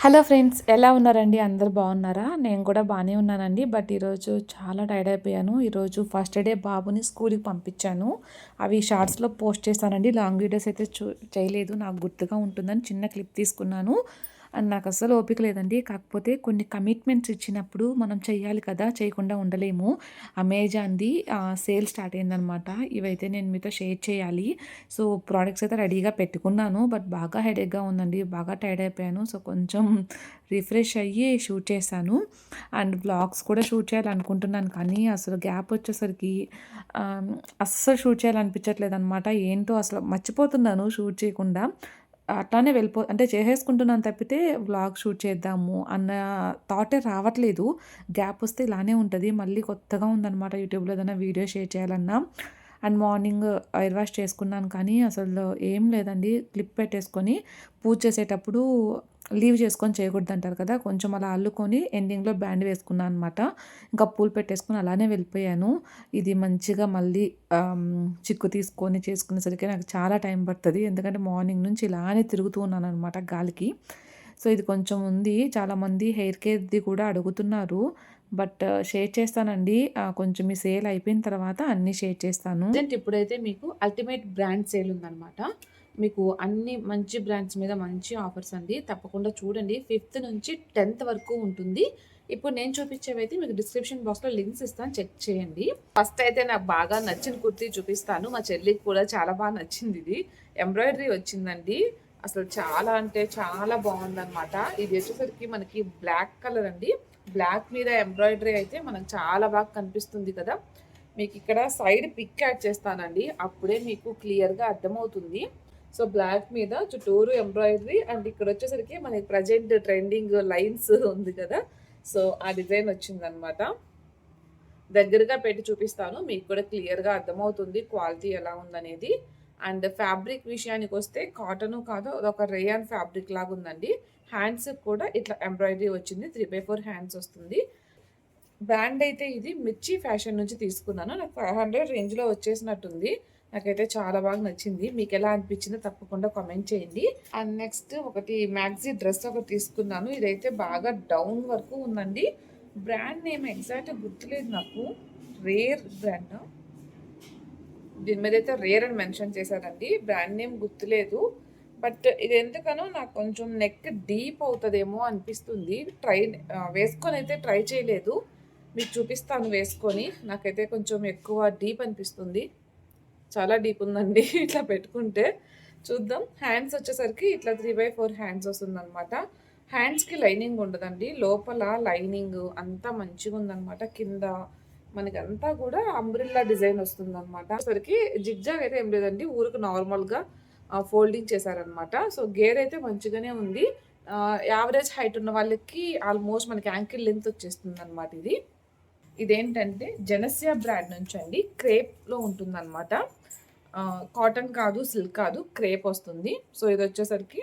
Hello friends, ఎలా ఉన్నారండి? అందరూ బాగున్నారా? నేను కూడా బాగానే ఉన్నానండి. బట్ ఈరోజు చాలా టైర్డ్ అయిపోయాను. ఈరోజు ఫస్ట్ డే బాబుని స్కూల్కి పంపించాను. అవి షార్ట్స్లో పోస్ట్ చేశానండి. లాంగ్ వీడియోస్ అయితే చేయలేదు. నాకు గుర్తుగా ఉంటుందని చిన్న క్లిప్ తీసుకున్నాను. అండ్ నాకు అస్సలు ఓపిక లేదండి. కాకపోతే కొన్ని కమిట్మెంట్స్ ఇచ్చినప్పుడు మనం చెయ్యాలి కదా, చేయకుండా ఉండలేము. అమెజాన్‌ది సేల్ స్టార్ట్ అయిందనమాట. ఇవైతే నేను మీతో షేర్ చేయాలి. సో, ప్రోడక్ట్స్ అయితే రెడీగా పెట్టుకున్నాను. బట్ బాగా హెడేక్‌గా ఉందండి. బాగా టైర్డ్ అయిపోయాను. సో, కొంచెం రిఫ్రెష్ అయ్యి షూట్ చేశాను. అండ్ వ్లాగ్స్ కూడా షూట్ చేయాలనుకుంటున్నాను. కానీ అసలు గ్యాప్ వచ్చేసరికి ఆహ్, అస్సలు షూట్ చేయాలనిపించట్లేదనమాట. ఏంటో అసలు మర్చిపోతున్నాను షూట్ చేయకుండా. అట్లానే అంటే చేసేసుకుంటున్నాను తప్పితే వ్లాగ్ షూట్ చేద్దాము అన్న థాటే రావట్లేదు. గ్యాప్ వస్తే ఇలానే ఉంటది. మళ్ళీ కొత్తగా ఉందనమాట యూట్యూబ్‌లో ఏదైనా వీడియో షేర్ చేయాలన్నా. అండ్ మార్నింగ్ ఎయిర్ వాష్ చేసుకున్నాను కానీ అసలు ఏం లేదండి. క్లిప్ పెట్టేసుకొని పూజ చేసేటప్పుడు లీవ్ చేసుకొని చేయకూడదంటారు కదా! కొంచెం అలా అల్లుకొని ఎండింగ్‌లో బ్యాండ్ వేసుకున్నాను అనమాట. ఇంకా పూలు పెట్టేసుకొని అలానే వెళ్ళిపోయాను. ఇది మంచిగా మళ్ళీ చిక్కు తీసుకొని చేసుకునేసరికి నాకు చాలా టైం పడతది. ఎందుకంటే మార్నింగ్ నుంచి ఇలానే తిరుగుతూ ఉన్నాననమాట గాలికి. సో, ఇది కొంచెం ఉంది. చాలామంది హెయిర్ కేర్‌ది కూడా అడుగుతున్నారు. బట్ షేర్ చేస్తానండి. కొంచెం ఈ సేల్ అయిపోయిన తర్వాత అన్నీ షేర్ చేస్తాను. ప్రెజెంట్ ఇప్పుడైతే మీకు అల్టిమేట్ బ్రాండ్ సేల్ ఉందనమాట. మీకు అన్ని మంచి బ్రాండ్స్ మీద మంచి ఆఫర్స్ అండి. తప్పకుండా చూడండి. 5థ్ నుంచి 10థ్ వరకు ఉంటుంది. ఇప్పుడు నేను చూపించేవైతే మీకు డిస్క్రిప్షన్ బాక్స్‌లో లింక్స్ ఇస్తాను, చెక్ చేయండి. ఫస్ట్ అయితే నాకు బాగా నచ్చిన కుర్తీ చూపిస్తాను. మా చెల్లికి కూడా చాలా బాగా నచ్చింది ఇది. ఎంబ్రాయిడరీ వచ్చిందండి. అసలు చాలా అంటే చాలా బాగుందనమాట. ఇది వచ్చేసరికి మనకి బ్లాక్ కలర్ అండి. బ్లాక్ మీద ఎంబ్రాయిడరీ అయితే మనకు చాలా బాగా కనిపిస్తుంది కదా! మీకు ఇక్కడ సైడ్ పిక్ యాడ్ చేస్తానండి. అప్పుడే మీకు క్లియర్‌గా అర్థమవుతుంది. సో, బ్లాక్ మీద చుట్టూరు ఎంబ్రాయిడరీ అండ్ ఇక్కడ వచ్చేసరికి మనకి ప్రెజెంట్ ట్రెండింగ్ లైన్స్ ఉంది కదా! సో, ఆ డిజైన్ వచ్చిందనమాట. దగ్గరగా పెట్టి చూపిస్తాను. మీకు కూడా క్లియర్‌గా అర్థమవుతుంది క్వాలిటీ ఎలా ఉందనేది. అండ్ ఫ్యాబ్రిక్ విషయానికొస్తే కాటను కాదు, అదొక రేయాన్ ఫ్యాబ్రిక్ లాగా ఉందండి. హ్యాండ్స్‌కి కూడా ఇట్లా ఎంబ్రాయిడరీ వచ్చింది. 3/4 హ్యాండ్స్ వస్తుంది. బ్రాండ్ అయితే ఇది మిర్చి ఫ్యాషన్ నుంచి తీసుకున్నాను. నాకు 500 రేంజ్‌లో వచ్చేసినట్టుంది. నాకైతే చాలా బాగా నచ్చింది. మీకెలా అనిపించిందో తప్పకుండా కామెంట్ చేయండి. అండ్ నెక్స్ట్ ఒకటి మ్యాక్సీ డ్రెస్ ఒకటి తీసుకున్నాను. ఇదైతే బాగా డౌన్ వరకు ఉందండి. బ్రాండ్ నేమ్ ఎగ్జాక్ట్‌గా గుర్తులేదు నాకు. రేర్ బ్రాండా? దీని మీదైతే రేర్ అని మెన్షన్ చేశారండి. బ్రాండ్ నేమ్ గుర్తులేదు. బట్ ఇది ఎందుకనో నాకు కొంచెం నెక్ డీప్ అవుతదేమో అనిపిస్తుంది. వేసుకొనైతే ట్రై చేయలేదు. మీకు చూపిస్తాను వేసుకొని. నాకైతే కొంచెం ఎక్కువ డీప్ అనిపిస్తుంది. చాలా డీప్ ఉందండి ఇట్లా పెట్టుకుంటే. చూద్దాం. హ్యాండ్స్ వచ్చేసరికి ఇట్లా 3/4 హ్యాండ్స్ వస్తుందనమాట. హ్యాండ్స్‌కి లైనింగ్ ఉండదండి. లోపల లైనింగ్ అంతా మంచిగుందనమాట. కింద మనకంతా కూడా అంబ్రెల్లా డిజైన్ వస్తుందనమాట. వచ్చేసరికి జిగ్‌జాగ్ అయితే ఏం లేదండి. ఊరికి నార్మల్‌గా ఫోల్డింగ్ చేశారనమాట. సో, గేర్ అయితే మంచిగానే ఉంది. యావరేజ్ హైట్ ఉన్న వాళ్ళకి ఆల్మోస్ట్ మనకి యాంకిల్ లెంత్ వచ్చేస్తుందనమాట ఇది. ఇదేంటంటే జెనసియా బ్రాండ్ నుంచండి. క్రేప్‌లో ఉంటుందనమాట. కాటన్ కాదు, సిల్క్ కాదు, క్రేప్ వస్తుంది. సో, ఇదొచ్చేసరికి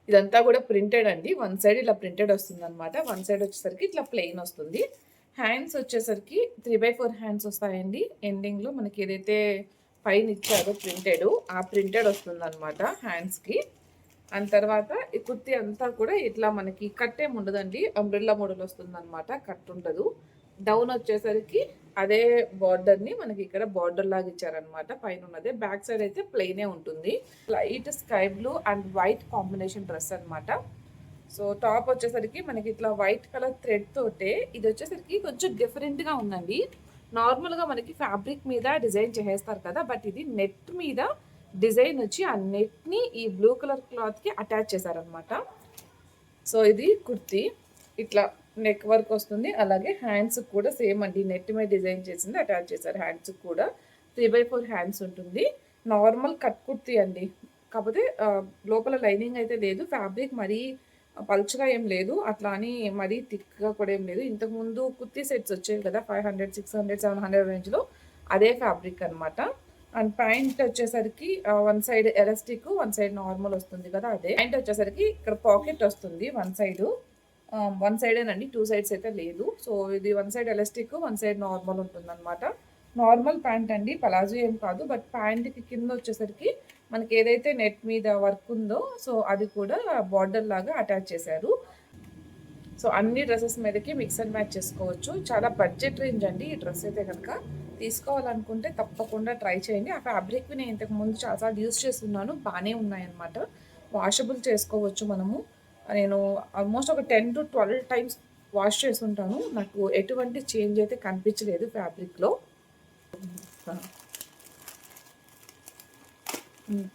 ఇదంతా కూడా ప్రింటెడ్ అండి. వన్ సైడ్ ఇలా ప్రింటెడ్ వస్తుందనమాట. వన్ సైడ్ వచ్చేసరికి ఇట్లా ప్లెయిన్ వస్తుంది. హ్యాండ్స్ వచ్చేసరికి 3/4 హ్యాండ్స్ వస్తాయండి. ఎండింగ్‌లో మనకి ఏదైతే పైన ఇచ్చారో ప్రింటెడు, ఆ ప్రింటెడ్ వస్తుందనమాట హ్యాండ్స్‌కి. అండ్ తర్వాత ఈ కుర్తీ అంతా కూడా ఇట్లా మనకి కట్ ఏమి ఉండదండి. అంబ్రెల్లా మోడల్ వస్తుందనమాట. కట్ ఉండదు. డౌన్ వచ్చేసరికి అదే బార్డర్‌ని మనకి ఇక్కడ బార్డర్ లాగా ఇచ్చారనమాట. పైన ఉన్నదే. బ్యాక్ సైడ్ అయితే ప్లెయినే ఉంటుంది. Light sky blue and white combination dress అనమాట. సో, టాప్ వచ్చేసరికి మనకి ఇట్లా వైట్ కలర్ థ్రెడ్ తోటే ఇది వచ్చేసరికి కొంచెం డిఫరెంట్‌గా ఉందండి. నార్మల్‌గా మనకి ఫ్యాబ్రిక్ మీద డిజైన్ చేసేస్తారు కదా! బట్ ఇది నెట్ మీద డిజైన్ వచ్చి ఆ నెట్‌ని ఈ బ్లూ కలర్ క్లాత్‌కి అటాచ్ చేశారనమాట. సో, ఇది కుర్తీ. ఇట్లా నెక్ వర్క్ వస్తుంది. అలాగే హ్యాండ్స్‌కి కూడా సేమ్ అండి. నెట్ మీద డిజైన్ చేసింది అటాచ్ చేశారు హ్యాండ్స్‌కి కూడా. 3/4 హ్యాండ్స్ ఉంటుంది. నార్మల్ కట్ కుర్తీ అండి. కాపోతే లోపల లైనింగ్ అయితే లేదు. ఫ్యాబ్రిక్ మరీ పలుచగా ఏం లేదు. అట్లా అని మరీ థిక్‌గా కూడా ఏం లేదు. ఇంతకుముందు కుర్తీ సెట్స్ వచ్చేవి కదా! 500, 600, 700 రేంజ్‌లో అదే ఫ్యాబ్రిక్ అనమాట. అండ్ ప్యాంట్ వచ్చేసరికి one side elastic, one side normal వస్తుంది కదా! అదే. ప్యాంట్ వచ్చేసరికి ఇక్కడ పాకెట్ వస్తుంది వన్ సైడు. వన్ సైడేనండి. 2 సైడ్స్ అయితే లేదు. సో, ఇది one side elastic, one side normal ఉంటుందనమాట. నార్మల్ ప్యాంట్ అండి. పలాజో ఏం కాదు. బట్ ప్యాంట్‌కి కింద వచ్చేసరికి మనకి ఏదైతే నెట్ మీద వర్క్ ఉందో సో అది కూడా బార్డర్ లాగా అటాచ్ చేశారు. సో అన్ని డ్రెస్సెస్ మీదకి మిక్స్ అండ్ మ్యాచ్ చేసుకోవచ్చు. చాలా బడ్జెట్ రేంజ్ అండి ఈ డ్రెస్ అయితే కనుక. తీసుకోవాలనుకుంటే తప్పకుండా ట్రై చేయండి. ఆ ఫ్యాబ్రిక్‌ని నేను ఇంతకుముందు చాలా సార్లు యూజ్ చేస్తున్నాను. బానే ఉన్నాయన్నమాట. వాషబుల్ చేసుకోవచ్చు మనము. నేను ఆల్మోస్ట్ ఒక 10-12 టైమ్స్ వాష్ చేసుంటాను. నాకు ఎటువంటి చేంజ్ అయితే కనిపించలేదు ఫ్యాబ్రిక్‌లో. ఆ! హ్మ్.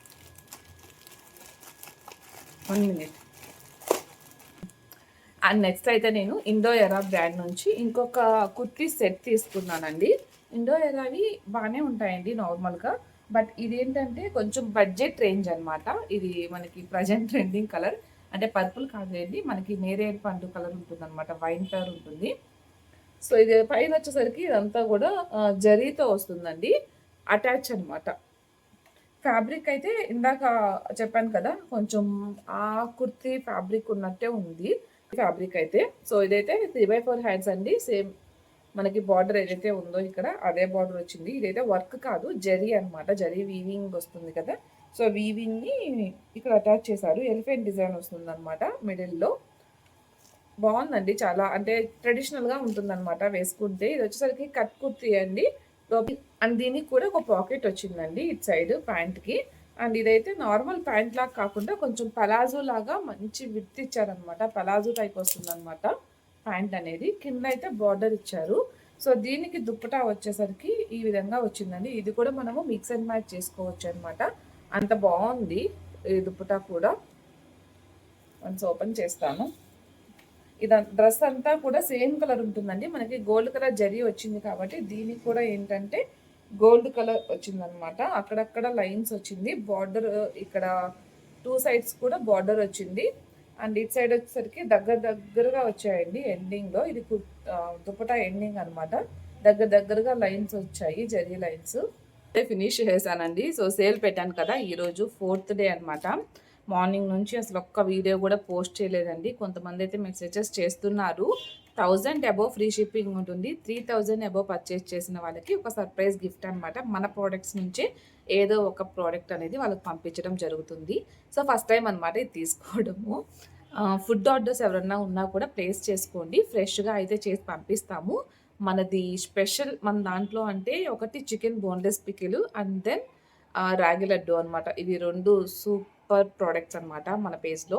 1 మినిట్. అండ్ నెక్స్ట్ అయితే నేను ఇండో ఎరా బ్రాండ్ నుంచి ఇంకొక కుర్తీ సెట్ తీసుకున్నానండి. ఇండో ఎరావి బానే ఉంటాయండి నార్మల్‌గా. బట్ ఇదేంటంటే కొంచెం బడ్జెట్ రేంజ్ అనమాట. ఇది మనకి ప్రెజెంట్ ట్రెండింగ్ కలర్. అంటే పర్పుల్ కాదులెండి. మనకి నేరేడు పండు కలర్ ఉంటుందనమాట. వైన్ కలర్ ఉంటుంది. సో, ఇది పైనొచ్చేసరికి ఇదంతా గూడా జరీతో వస్తుందండి. అటాచ్ అనమాట. ఫ్యాబ్రిక్ అయితే ఇందాక చెప్పాను కదా! కొంచెం ఆ కుర్తీ ఫ్యాబ్రిక్ ఉన్నట్టే ఉంది. ఫ్యాబ్రిక్ అయితే. సో, ఇదైతే 3/4 హ్యాండ్స్ అండి. సేమ్ మనకి బార్డర్ ఏదైతే ఉందో ఇక్కడ అదే బార్డర్ వచ్చింది. ఇదైతే వర్క్ కాదు జరీ అనమాట. జరీ వీవింగ్ వస్తుంది కదా! సో, వీవింగ్‌ని ఇక్కడ అటాచ్ చేశారు. ఎలిఫెంట్ డిజైన్ వస్తుందనమాట మిడిల్‌లో. బావుందండి చాలా. అంటే ట్రెడిషనల్‌గా ఉంటుందనమాట వేసుకుంటే. ఇదొచ్చేసరికి కట్ కుర్తీ అండి. అండ్ దీనికి కూడా ఒక పాకెట్ వచ్చిందండి ఇటు సైడ్ ప్యాంట్‌కి. అండ్ ఇదైతే నార్మల్ ప్యాంట్ లాగా కాకుండా కొంచెం పలాజో లాగా మంచి విడ్త్ ఇచ్చారనమాట. పలాజో టైప్ వస్తుందనమాట ప్యాంట్ అనేది. కింద అయితే బార్డర్ ఇచ్చారు. సో, దీనికి దుప్పటా వచ్చేసరికి ఈ విధంగా వచ్చిందండి. ఇది కూడా మనము మిక్స్ అండ్ మ్యాచ్ చేసుకోవచ్చనమాట. అంత బావుంది ఈ దుప్పటా కూడా. వన్స్ ఓపెన్ చేస్తాను. డ్రెస్ అంతా కూడా సేమ్ కలర్ ఉంటుందండి. మనకి గోల్డ్ కలర్ జరీ వచ్చింది కాబట్టి దీనికి కూడా ఏంటంటే గోల్డ్ కలర్ వచ్చిందనమాట. అక్కడక్కడ లైన్స్ వచ్చింది. బార్డర్ ఇక్కడ 2 సైడ్స్ కూడా బార్డర్ వచ్చింది. అండ్ ఇటు సైడ్ వచ్చేసరికి దగ్గరగా వచ్చాయండి ఎండింగ్‌లో. ఇది దుపట్టా ఎండింగ్ అనమాట. దగ్గరగా లైన్స్ వచ్చాయి. జరీ లైన్స్. ఫినిష్ చేసేసానండి. సో, సేల్ పెట్టాను కదా! ఈరోజు 4థ్ డే అనమాట. మార్నింగ్ నుంచి అసలు ఒక్క వీడియో కూడా పోస్ట్ చేయలేదండి. కొంతమందైతే మెసేజెస్ చేస్తున్నారు. 1000 అబోవ్ ఫ్రీ షిప్పింగ్ ఉంటుంది. 3000 అబోవ్ పర్చేస్ చేసిన వాళ్ళకి ఒక సర్ప్రైజ్ గిఫ్ట్ అనమాట. మన ప్రొడక్ట్స్ నుంచే ఏదో ఒక ప్రోడక్ట్ అనేది వాళ్ళకి పంపించడం జరుగుతుంది. సో, ఫస్ట్ టైం అనమాట ఇది తీసుకోవడము. ఫుడ్ ఆర్డర్స్ ఎవరన్నా ఉన్నా కూడా ప్లేస్ చేసుకోండి. ఫ్రెష్‌గా అయితే చేసి పంపిస్తాము. మనది స్పెషల్ మన దాంట్లో అంటే ఒకటి chicken boneless pickle and then ragi laddu అనమాట. ఇవి 2 సూపర్ ప్రొడక్ట్స్ అనమాట మన పేజ్‌లో.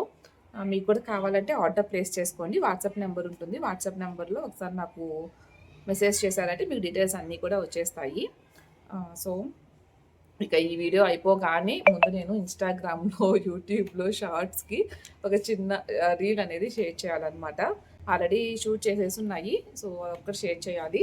మీకు కూడా కావాలంటే ఆర్డర్ ప్లేస్ చేసుకోండి. వాట్సాప్ నెంబర్ ఉంటుంది. వాట్సాప్ నెంబర్‌లో ఒకసారి నాకు మెసేజ్ చేశారంటే మీకు డీటెయిల్స్ అన్నీ కూడా వచ్చేస్తాయి. సో, ఇక ఈ వీడియో అయిపోగానే ముందు నేను ఇన్‌స్టాగ్రామ్‌లో, యూట్యూబ్‌లో షార్ట్స్‌కి ఒక చిన్న రీల్ అనేది షేర్ చేయాలనమాట. ఆల్రెడీ షూట్ చేసేసున్నాయి. సో, అదొక్కటి షేర్ చేయాలి.